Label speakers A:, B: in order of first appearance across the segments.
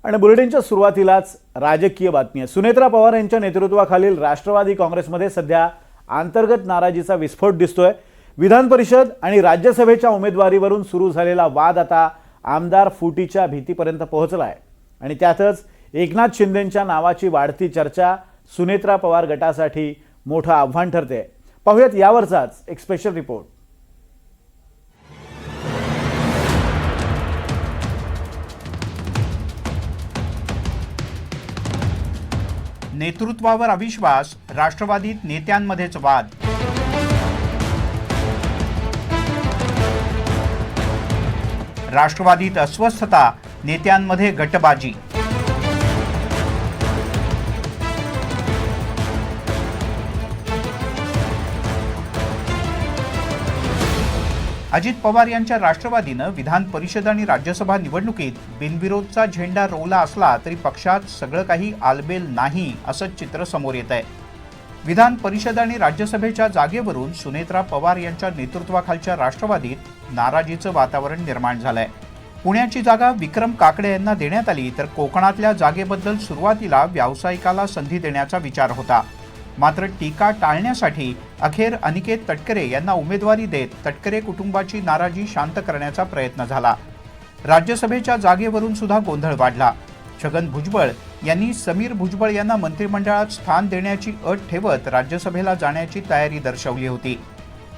A: आणि बुलेटिनच्या सुरुवातीलाच राजकीय बातमी आहे। सुनेत्रा पवार यांच्या नेतृत्वाखालील राष्ट्रवादी काँग्रेसमध्ये सध्या अंतर्गत नाराजीचा विस्फोट दिसतोय। विधान परिषद आणि राज्यसभेच्या उमेदवारीवरून सुरू झालेला वाद आता आमदार फुटीच्या भीतीपर्यंत पोहोचलाय आणि त्यातच एकनाथ शिंदेंच्या नावाची वाढती चर्चा सुनेत्रा पवार गटासाठी मोठं आव्हान ठरते। पाहूयात यावरचाच एक स्पेशल रिपोर्ट।
B: नेतृत्वावर अविश्वास, राष्ट्रवादीत नेत्यांमध्येच वाद। राष्ट्रवादीत अस्वस्थता, नेत्यांमध्ये गटबाजी। अजित पवार यांच्या राष्ट्रवादीनं विधान परिषद आणि राज्यसभा निवडणुकीत बिनविरोधचा झेंडा रोवला असला तरी पक्षात सगळं काही आलबेल नाही असं चित्र समोर येत आहे। विधान परिषद आणि राज्यसभेच्या जागेवरून सुनेत्रा पवार यांच्या नेतृत्वाखालच्या राष्ट्रवादीत नाराजीचं वातावरण निर्माण झालंय। पुण्याची जागा विक्रम काकडे यांना देण्यात आली तर कोकणातल्या जागेबद्दल सुरुवातीला व्यावसायिकाला संधी देण्याचा विचार होता। मात्र टीका टाळण्यासाठी अखेर अनिकेत तटकरे यांना उमेदवारी देत तटकरे कुटुंबाची नाराजी शांत करण्याचा प्रयत्न झाला। राज्यसभेच्या जागेवरून सुद्धा गोंधळ वाढला। छगन भुजबळ यांनी समीर भुजबळ यांना मंत्रिमंडळात स्थान देण्याची अट ठेवत राज्यसभेला जाण्याची तयारी दर्शवली होती।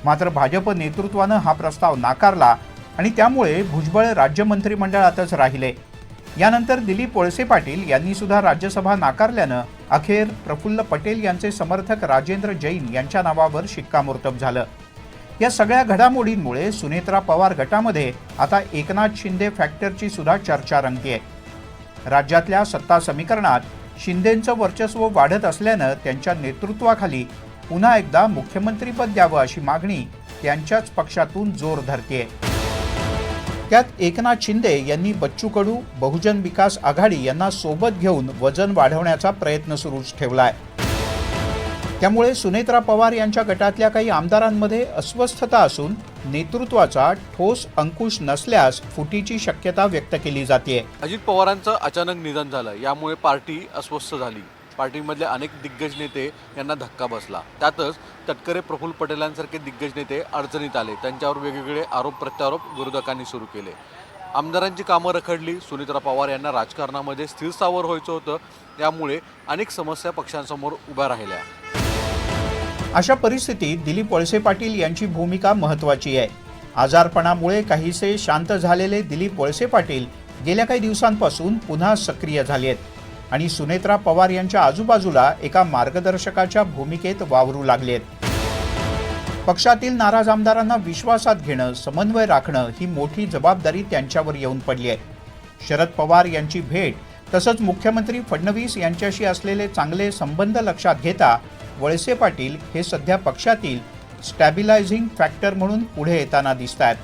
B: मात्र भाजप नेतृत्वानं हा प्रस्ताव नाकारला आणि त्यामुळे भुजबळ राज्य मंत्रिमंडळातच राहिले। यानंतर दिलीप वळसे पाटील यांनी सुद्धा राज्यसभा नाकारल्यानं अखेर प्रफुल्ल पटेल यांचे समर्थक राजेंद्र जैन यांच्या नावावर शिक्कामोर्तब झालं। या सगळ्या घडामोडींमुळे सुनेत्रा पवार गटामध्ये आता एकनाथ शिंदे फॅक्टरची सुद्धा चर्चा रंगतेय। राज्यातल्या सत्ता समीकरणात शिंदेंचं वर्चस्व वाढत असल्यानं त्यांच्या नेतृत्वाखाली पुन्हा एकदा मुख्यमंत्रीपद द्यावं अशी मागणी त्यांच्याच पक्षातून जोर धरतेय। त्यात एकनाथ शिंदे यांनी बच्चू कडू, बहुजन विकास आघाडी यांना सोबत घेऊन वजन वाढवण्याचा प्रयत्न सुरूच ठेवलाय। त्यामुळे सुनेत्रा पवार यांच्या गटातल्या काही आमदारांमध्ये अस्वस्थता असून नेतृत्वाचा ठोस अंकुश नसल्यास फुटीची शक्यता व्यक्त केली जाते।
C: अजित पवारांचं अचानक निधन झालं, यामुळे पार्टी अस्वस्थ झाली। पार्टीमधले अनेक दिग्गज नेते यांना धक्का बसला। त्यातच तटकरे, प्रफुल्ल पटेलांसारखे दिग्गज नेते अडचणीत आले। त्यांच्यावर वेगवेगळे आरोप प्रत्यारोप विरोधकांनी सुरू केले। आमदारांची कामं रखडली। सुनेत्रा पवार यांना राजकारणामध्ये स्थिर स्थावर व्हायचं होतं, त्यामुळे अनेक समस्या पक्षांसमोर उभ्या राहिल्या।
B: अशा परिस्थितीत दिलीप वळसे पाटील यांची भूमिका महत्त्वाची आहे। आजारपणामुळे काहीसे शांत झालेले दिलीप वळसे पाटील गेल्या काही दिवसांपासून पुन्हा सक्रिय झाले आहेत आणि सुनेत्रा पवार यांच्या आजूबाजूला एका मार्गदर्शकाच्या भूमिकेत वावरू लागलेत। पक्षातील नाराज आमदारांना विश्वासात घेणं, समन्वय राखणं ही मोठी जबाबदारी त्यांच्यावर येऊन पडली आहे। शरद पवार यांची भेट तसंच मुख्यमंत्री फडणवीस यांच्याशी असलेले चांगले संबंध लक्षात घेता वळसे पाटील हे सध्या पक्षातील स्टॅबिलायझिंग फॅक्टर म्हणून पुढे येताना दिसतात।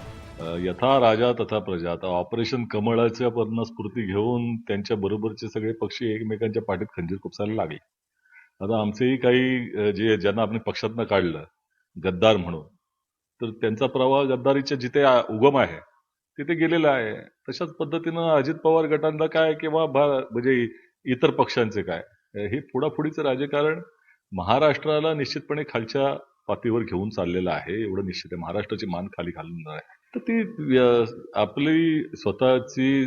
D: यथा राजा तथा प्रजा, आता ऑपरेशन कमळाच्या स्फूर्ती घेऊन त्यांच्या बरोबरचे सगळे पक्षी एकमेकांच्या पाठीत खंजीर खुपसायला लागले। आता आमचेही काही ज्यांना आपण पक्षातनं काढलं गद्दार म्हणून, तर त्यांचा प्रवाह गद्दारीच्या जिथे उगम आहे तिथे गेलेला आहे। तशाच पद्धतीनं अजित पवार गटांना काय किंवा म्हणजे इतर पक्षांचे काय, हे पुढापुढीचं राजकारण महाराष्ट्राला निश्चितपणे खालच्या पातळीवर घेऊन चाललेलं आहे, एवढं निश्चित आहे। महाराष्ट्राची मान खाली घालून आहे। तर ती आपली स्वतःची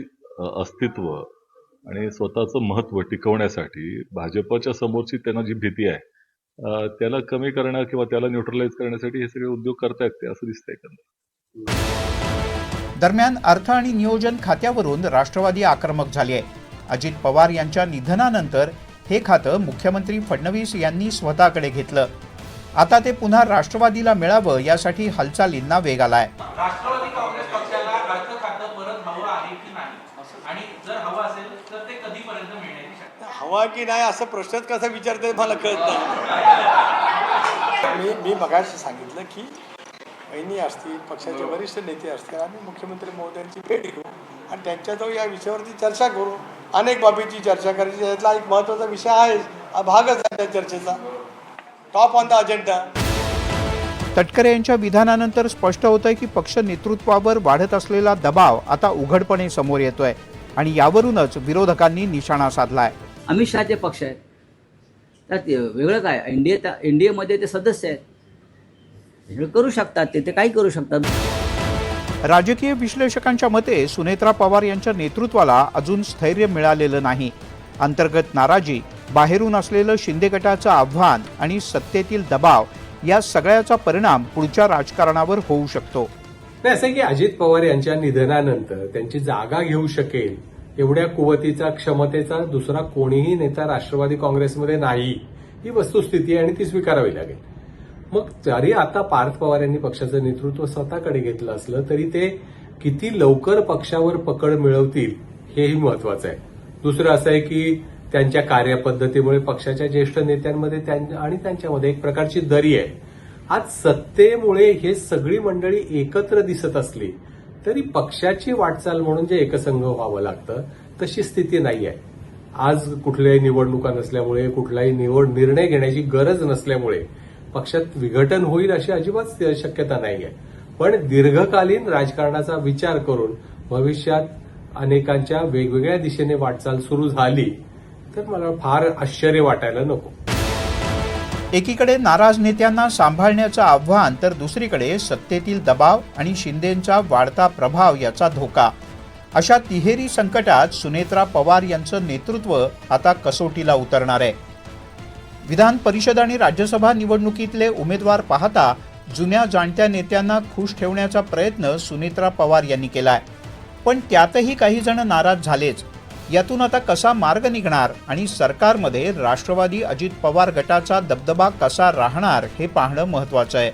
D: अस्तित्व आणि स्वतःचं महत्त्व टिकवण्यासाठी भाजपच्या समोरची त्यांना जी भीती आहे त्याला कमी करण्या किंवा त्याला न्यूट्रलाइज करण्यासाठी हे सगळे उद्योग करतायत ते असं दिसतंय।
B: दरम्यान अर्थ आणि नियोजन खात्यावरून राष्ट्रवादी आक्रमक झाली आहे। अजित पवार यांच्या निधनानंतर हे खातं मुख्यमंत्री फडणवीस यांनी स्वतःकडे घेतलं। आता ते पुन्हा राष्ट्रवादीला मिळावं यासाठी हालचालींना वेग आलाय।
E: राष्ट्रवादी काँग्रेस पक्षाला अर्थ खातं परत हवं आहे की नाही, आणि जर हवं असेल तर ते कधीपर्यंत मिळण्याची शक्यता?
F: हवा की नाही असं प्रश्नच कसा विचारते मला कळत नाही। मी मगाशी सांगितलं की वहिनी असतील, पक्षाचे वरिष्ठ नेते असतील, आम्ही मुख्यमंत्री महोदयांची भेट घेऊ आणि त्यांच्याजवळ या विषयावरती चर्चा करू। अनेक बाबीची चर्चा करायची, यातला एक महत्त्वाचा विषय आहे, भागच आहे त्या चर्चेचा, top on the agenda.
B: Tatkare यांच्या विधानानंतर स्पष्ट होतंय की पक्ष नेतृत्वावर वाढत असलेला दबाव आता उघडपणे समोर येतोय। आणि यावरूनच विरोधकांनी निशाणा साधलाय.
G: अमित शहाचे पक्ष आहेत, त्यात वेगळं काय, एनडीएमध्ये ते सदस्य आहेत, हे करू शकतात, ते काही करू शकतात.
B: राजकीय विश्लेषकांच्या मते सुनेत्रा पवार यांच्या नेतृत्वाला अजून स्थैर्य मिळालेलं नाही. अंतर्गत नाराजी, बाहेरून असलेलं शिंदे गटाचं आव्हान आणि सत्तेतील दबाव या सगळ्याचा परिणाम पुढच्या राजकारणावर होऊ शकतो.
H: नाही, असं की अजित पवार यांच्या निधनानंतर त्यांची जागा घेऊ शकेल एवढ्या कुवतीचा, क्षमतेचा दुसरा कोणीही नेता राष्ट्रवादी काँग्रेसमध्ये नाही, ही वस्तुस्थिती आहे आणि ती स्वीकारावी लागेल. मग जरी आता पार्थ पवार यांनी पक्षाचं नेतृत्व स्वतःकडे घेतलं असलं तरी ते किती लवकर पक्षावर पकड मिळवतील हेही महत्वाचं आहे. दुसरं असं आहे की त्यांच्या कार्यपद्धतीमुळे पक्षाच्या ज्येष्ठ नेत्यांमध्ये आणि त्यांच्यामध्ये एक प्रकारची दरी आहे. आज सत्तेमुळे हे सगळी मंडळी एकत्र दिसत असली तरी पक्षाची वाटचाल म्हणून जे एकसंघ व्हावं लागतं तशी स्थिती नाही आहे. आज कुठल्याही निवडणुका नसल्यामुळे, कुठलाही निर्णय घेण्याची गरज नसल्यामुळे पक्षात विघटन होईल अशी अजिबात शक्यता नाही आहे. पण दीर्घकालीन राजकारणाचा विचार करून भविष्यात अनेकांच्या वेगवेगळ्या दिशेने वाटचाल सुरू झाली तर मला फार आश्चर्य वाटायला नको.
B: एकीकडे नाराज नेत्यांना सांभाळण्याचं आव्हान तर दुसरीकडे सत्तेतील दबाव आणि शिंदेंचा वाढता प्रभाव याचा धोका. अशा तिहेरी संकटात सुनेत्रा पवार यांचं नेतृत्व आता कसोटीला उतरणार आहे. विधान परिषद आणि राज्यसभा निवडणुकीतले उमेदवार पाहता जुन्या जाणत्या नेत्यांना खुश ठेवण्याचा प्रयत्न सुनेत्रा पवार यांनी केलाय. पण त्यातही काही जण नाराज झालेच. यातून आता कसा मार्ग निघणार आणि सरकारमध्ये राष्ट्रवादी अजित पवार गटाचा दबदबा कसा राहणार हे पाहणं महत्त्वाचं आहे.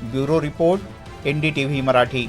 B: Bureau report, NDTV Marathi.